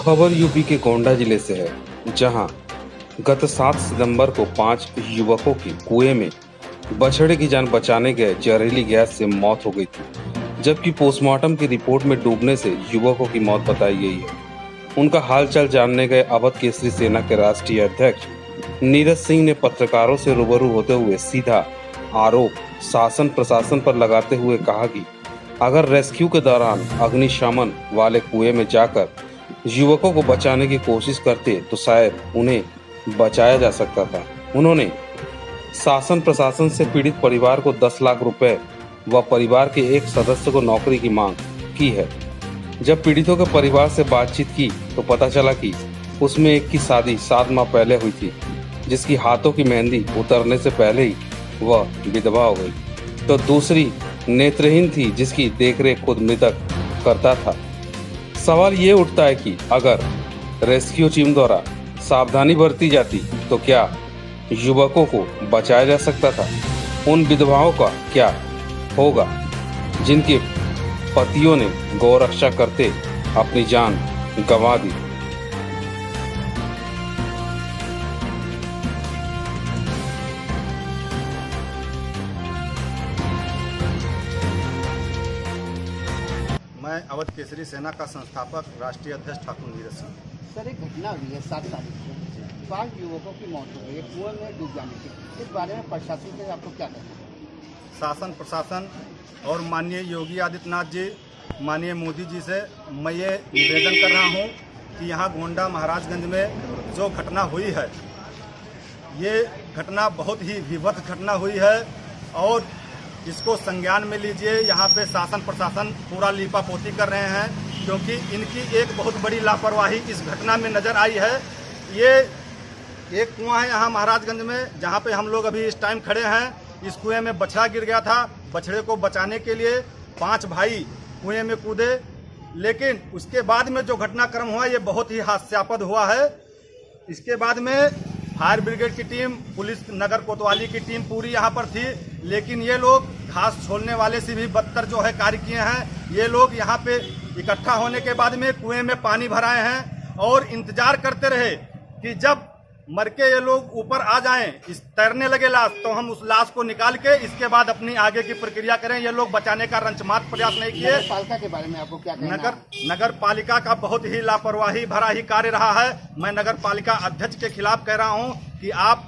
खबर यूपी के गोंडा जिले से है, जहां गत 7 सितंबर को 5 युवकों की कुएं में बछड़े की जान बचाने गए जहरीली गैस से मौत हो गई थी, जबकि पोस्टमार्टम की रिपोर्ट में डूबने से युवकों की मौत बताई गई है। उनका हालचाल जानने गए अवध केसरी सेना के राष्ट्रीय अध्यक्ष नीरज सिंह ने पत्रकारों से रूबरू होते हुए सीधा आरोप शासन प्रशासन पर लगाते हुए कहा कि अगर रेस्क्यू के दौरान अग्निशमन वाले कुएं में जाकर युवकों को बचाने की कोशिश करते तो शायद उन्हें बचाया जा सकता था। उन्होंने शासन प्रशासन से पीड़ित परिवार को 10 लाख रुपए व परिवार के एक सदस्य को नौकरी की मांग की है। जब पीड़ितों के परिवार से बातचीत की तो पता चला कि उसमें एक की शादी 7 माह पहले हुई थी, जिसकी हाथों की मेहंदी उतरने से पहले ही वह विधवा हो गई, तो दूसरी नेत्रहीन थी जिसकी देखरेख खुद मृतक करता था। सवाल ये उठता है कि अगर रेस्क्यू टीम द्वारा सावधानी बरती जाती तो क्या युवकों को बचाया जा सकता था? उन विधवाओं का क्या होगा जिनके पतियों ने गौ रक्षा करते अपनी जान गंवा दी? मैं अवध केसरी सेना का संस्थापक राष्ट्रीय अध्यक्ष ठाकुर नीरज सिंह। सर, एक घटना हुई है 7 तारीख को 5 युवकों की मौत हो गई है कुएं में डूब जाने की। इस बारे में प्रशासन से आपको क्या कहना है? शासन प्रशासन और माननीय योगी आदित्यनाथ जी, माननीय मोदी जी से मैं ये निवेदन कर रहा हूँ कि यहाँ गोंडा महाराजगंज में जो घटना हुई है, ये घटना बहुत ही विभत्स घटना हुई है और इसको संज्ञान में लीजिए। यहाँ पे शासन प्रशासन पूरा लीपापोती कर रहे हैं, क्योंकि इनकी एक बहुत बड़ी लापरवाही इस घटना में नज़र आई है। ये एक कुआं है यहाँ महाराजगंज में, जहाँ पे हम लोग अभी इस टाइम खड़े हैं। इस कुएं में बछड़ा गिर गया था। बछड़े को बचाने के लिए 5 भाई कुएं में कूदे, लेकिन उसके बाद में जो घटनाक्रम हुआ ये बहुत ही हास्यास्पद हुआ है। इसके बाद में फायर ब्रिगेड की टीम, पुलिस नगर कोतवाली की टीम पूरी यहाँ पर थी, लेकिन ये लोग घास छोलने वाले से भी बदतर जो है कार्य किए हैं। ये लोग यहाँ पे इकट्ठा होने के बाद में कुएं में पानी भराए हैं और इंतजार करते रहे कि जब मर के ये लोग ऊपर आ जाएं, इस तैरने लगे लाश, तो हम उस लाश को निकाल के इसके बाद अपनी आगे की प्रक्रिया करें। ये लोग बचाने का रंचमात्र प्रयास नहीं किए। नगर पालिका के बारे में आपको क्या कहना है? नगर पालिका का बहुत ही लापरवाही भरा ही कार्य रहा है। मैं नगर पालिका अध्यक्ष के खिलाफ कह रहा हूं कि आप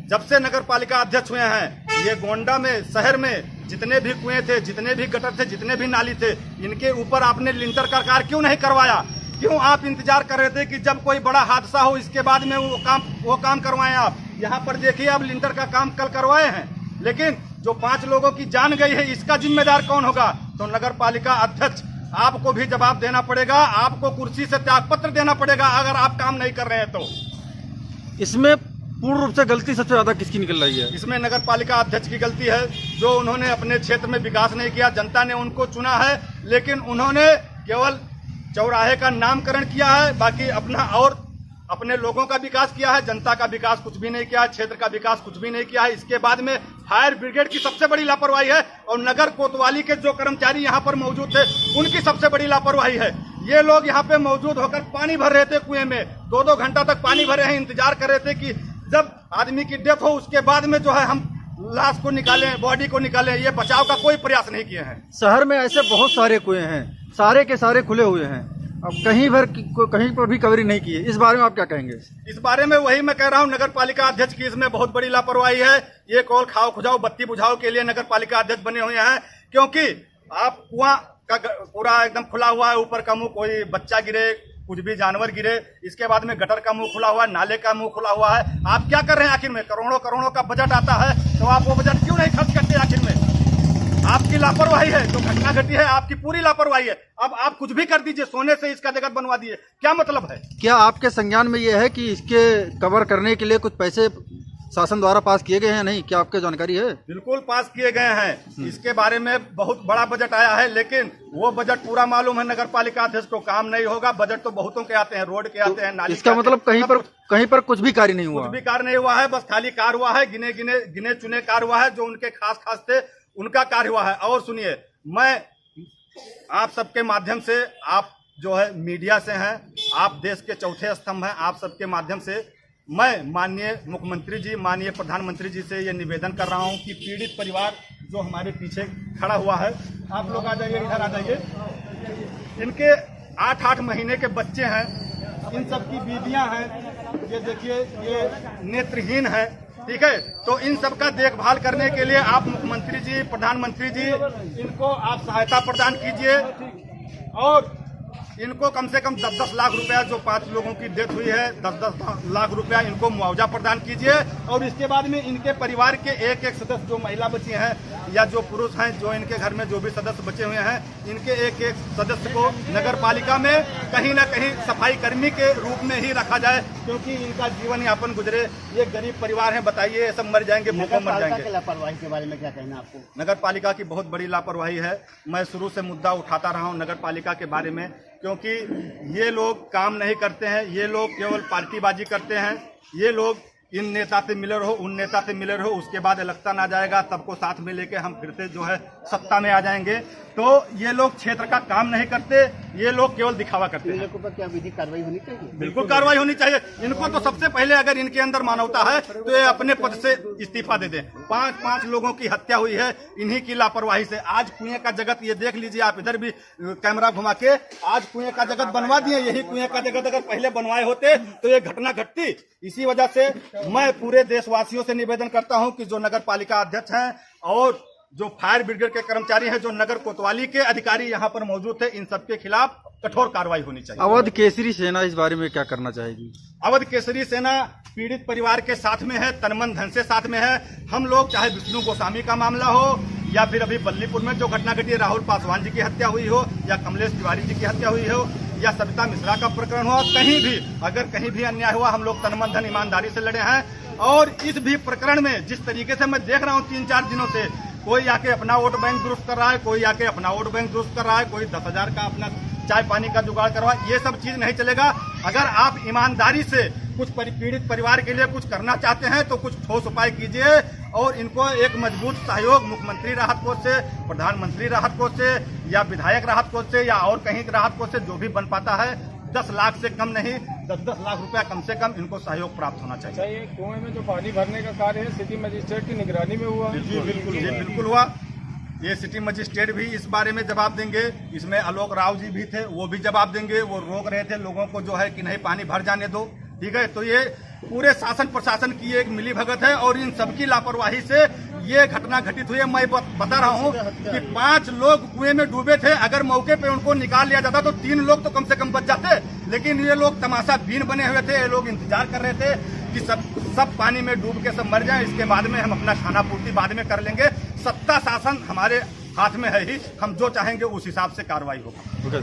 जब से नगर पालिका अध्यक्ष हुए हैं, ये गोंडा में शहर में जितने भी कुएं थे, जितने भी गटर थे, जितने भी नाली थे, इनके ऊपर आपने लिंटर का कार्य क्यों नहीं करवाया? क्यों आप इंतजार कर रहे थे कि जब कोई बड़ा हादसा हो इसके बाद में वो काम करवाएं? आप यहाँ पर देखिए, आप लिंटर का काम कल करवाए हैं, लेकिन जो 5 लोगों की जान गई है, इसका जिम्मेदार कौन होगा? तो नगर पालिका अध्यक्ष, आपको भी जवाब देना पड़ेगा। आपको कुर्सी से त्यागपत्र देना पड़ेगा अगर आप काम नहीं कर रहे हैं तो। इसमें पूर्ण रूप से गलती सबसे ज्यादा किसकी निकल रही है? इसमें नगर पालिका अध्यक्ष की गलती है, जो उन्होंने अपने क्षेत्र में विकास नहीं किया। जनता ने उनको चुना है, लेकिन उन्होंने केवल चौराहे का नामकरण किया है, बाकी अपना और अपने लोगों का विकास किया है। जनता का विकास कुछ भी नहीं किया है, क्षेत्र का विकास कुछ भी नहीं किया है। इसके बाद में फायर ब्रिगेड की सबसे बड़ी लापरवाही है और नगर कोतवाली के जो कर्मचारी यहाँ पर मौजूद थे उनकी सबसे बड़ी लापरवाही है। ये लोग यहाँ पे मौजूद होकर पानी भर रहे थे कुएं में, 2-2 घंटा तक पानी भरे हैं। इंतजार कर रहे थे कि जब आदमी की डेथ हो उसके बाद में जो है हम लाश को निकालें, बॉडी को निकालें। ये बचाव का कोई प्रयास नहीं किए हैं। शहर में ऐसे बहुत सारे कुएं हैं, सारे के सारे खुले हुए हैं, अब कहीं पर भी कवरी नहीं की है। इस बारे में आप क्या कहेंगे? इस बारे में वही मैं कह रहा हूँ, नगर पालिका अध्यक्ष की इसमें बहुत बड़ी लापरवाही है। ये कॉल खाओ खुजाओ बत्ती बुझाओ के लिए नगर पालिका अध्यक्ष बने हुए हैं, क्योंकि आप कुआं का पूरा एकदम खुला हुआ है, ऊपर का मुंह, कोई बच्चा गिरे, कुछ भी जानवर गिरे, इसके बाद में गटर का मुंह खुला हुआ है, नाले का मुंह खुला हुआ है। आप क्या कर रहे हैं? आखिर में करोड़ों का बजट आता है, तो आप वो बजट क्यों नहीं खर्च करते? आखिर में आपकी लापरवाही है, जो घटना घटी है आपकी पूरी लापरवाही है। अब आप कुछ भी कर दीजिए, सोने से इसका जगत बनवा दिए, क्या मतलब है? क्या आपके संज्ञान में ये है कि इसके कवर करने के लिए कुछ पैसे शासन द्वारा पास किए गए हैं? नहीं, क्या आपको जानकारी है? बिल्कुल पास किए गए हैं। इसके बारे में बहुत बड़ा बजट आया है, लेकिन वो बजट पूरा मालूम है नगर पालिका अध्यक्ष को, काम नहीं होगा। बजट तो बहुतों के आते हैं, रोड के आते हैं, नाली। इसका मतलब कहीं पर कुछ भी कार्य नहीं हुआ? कुछ भी कार्य नहीं हुआ है, बस खाली कार्य हुआ है, गिने चुने कार्य हुआ है, जो उनके खास थे उनका कार्य हुआ है। और सुनिए, मैं आप सबके माध्यम से, आप जो है मीडिया से हैं, आप देश के चौथे स्तंभ हैं। आप सबके माध्यम से मैं माननीय मुख्यमंत्री जी, माननीय प्रधानमंत्री जी से ये निवेदन कर रहा हूँ कि पीड़ित परिवार जो हमारे पीछे खड़ा हुआ है, आप लोग आ जाइए, इधर आ जाइए। इनके 8-8 महीने के बच्चे हैं, इन सब की बीवियां हैं, ये देखिए ये नेत्रहीन है, ठीक है। तो इन सब का देखभाल करने के लिए आप मुख्यमंत्री जी, प्रधानमंत्री जी, इनको आप सहायता प्रदान कीजिए और इनको कम से कम 10-10 लाख रुपया, जो 5 लोगों की डेथ हुई है, 10-10 लाख रुपया इनको मुआवजा प्रदान कीजिए। और इसके बाद में इनके परिवार के एक-एक सदस्य, जो महिला बची हैं या जो पुरुष हैं, जो इनके घर में जो भी सदस्य बचे हुए हैं, इनके एक-एक सदस्य को नगर पालिका में कहीं ना कहीं सफाई कर्मी के रूप में ही रखा जाए, क्योंकि इनका जीवन यापन गुजरे। ये गरीब परिवार है, बताइए, सब मर जाएंगे, भूखों मर जाएंगे। लापरवाही के बारे में क्या कहना आपको? नगर पालिका की बहुत बड़ी लापरवाही है। मैं शुरू से मुद्दा उठाता रहा हूं नगर पालिका के बारे में, क्योंकि ये लोग काम नहीं करते हैं, ये लोग केवल पार्टीबाजी करते हैं। ये लोग इन नेता से मिले रहो, उन नेता से मिले रहो, उसके बाद इलेक्शन आ जाएगा, सबको साथ में लेके हम फिर से जो है सत्ता में आ जाएंगे। तो ये लोग क्षेत्र का काम नहीं करते, ये लोग केवल दिखावा करते हैं। इनके ऊपर क्या विधिक कार्रवाई होनी चाहिए? बिल्कुल कार्रवाई होनी चाहिए। इनको तो सबसे पहले, अगर इनके अंदर मानवता है तो ये अपने पद से इस्तीफा दे दें। 5-5 लोगों की हत्या हुई है इन्हीं की लापरवाही से। आज कुएं का जगत, ये देख लीजिए आप, इधर भी कैमरा घुमा के, आज कुएं का जगत बनवा दिए। यही कुएं का जगत अगर पहले बनवाए होते तो ये घटना घटती। इसी वजह से मैं पूरे देशवासियों से निवेदन करता हूं कि जो नगर पालिका अध्यक्ष हैं और जो फायर ब्रिगेड के कर्मचारी हैं, जो नगर कोतवाली के अधिकारी यहाँ पर मौजूद थे, इन सबके खिलाफ कठोर कार्रवाई होनी चाहिए। अवध केसरी सेना इस बारे में क्या करना चाहेगी? अवध केसरी सेना पीड़ित परिवार के साथ में है, तन मन धन से साथ में है। हम लोग, चाहे विष्णु गोस्वामी का मामला हो या फिर अभी बल्लीपुर में जो घटना घटी, राहुल पासवान जी की हत्या हुई हो, या कमलेश तिवारी जी की हत्या हुई हो, या सविता मिश्रा का प्रकरण हो, कहीं भी अगर कहीं भी अन्याय हुआ, हम लोग तन मन धन ईमानदारी से लड़े हैं। और इस भी प्रकरण में जिस तरीके से मैं देख रहा हूँ 3-4 दिनों से, कोई आके अपना वोट बैंक दुरुस्त कर रहा है, कोई आके अपना वोट बैंक दुरुस्त कर रहा है, कोई 10,000 का अपना चाय पानी का जुगाड़ करवा, ये सब चीज नहीं चलेगा। अगर आप ईमानदारी से कुछ पीड़ित परिवार के लिए कुछ करना चाहते हैं तो कुछ ठोस उपाय कीजिए और इनको एक मजबूत सहयोग मुख्यमंत्री राहत कोष से, प्रधानमंत्री राहत कोष से, या विधायक राहत कोष से, या और कहीं राहत कोष से, जो भी बन पाता है, 10 लाख से कम नहीं, 10-10 लाख रुपया कम से कम इनको सहयोग प्राप्त होना चाहिए। ये कुएं में जो पानी भरने का कार्य है सिटी मजिस्ट्रेट की निगरानी में हुआ? जी बिल्कुल हुआ। ये सिटी मजिस्ट्रेट भी इस बारे में जवाब देंगे। इसमें आलोक राव जी भी थे, वो भी जवाब देंगे। वो रोक रहे थे लोगों को जो है कि नहीं पानी भर जाने दो, ठीक है। तो ये पूरे शासन प्रशासन की एक मिली भगत है और इन सबकी लापरवाही से ये घटना घटित हुई है। मैं बता रहा हूँ कि 5 लोग कुएं में डूबे थे। अगर मौके पे उनको निकाल लिया जाता तो 3 लोग तो कम से कम बच जाते, लेकिन ये लोग तमाशा बीन बने हुए थे। ये लोग इंतजार कर रहे थे कि सब पानी में डूब के सब मर जाएं, इसके बाद में हम अपना खाना पूर्ति बाद में कर लेंगे। सत्ता शासन हमारे हाथ में है ही, हम जो चाहेंगे उस हिसाब से कार्रवाई होगा।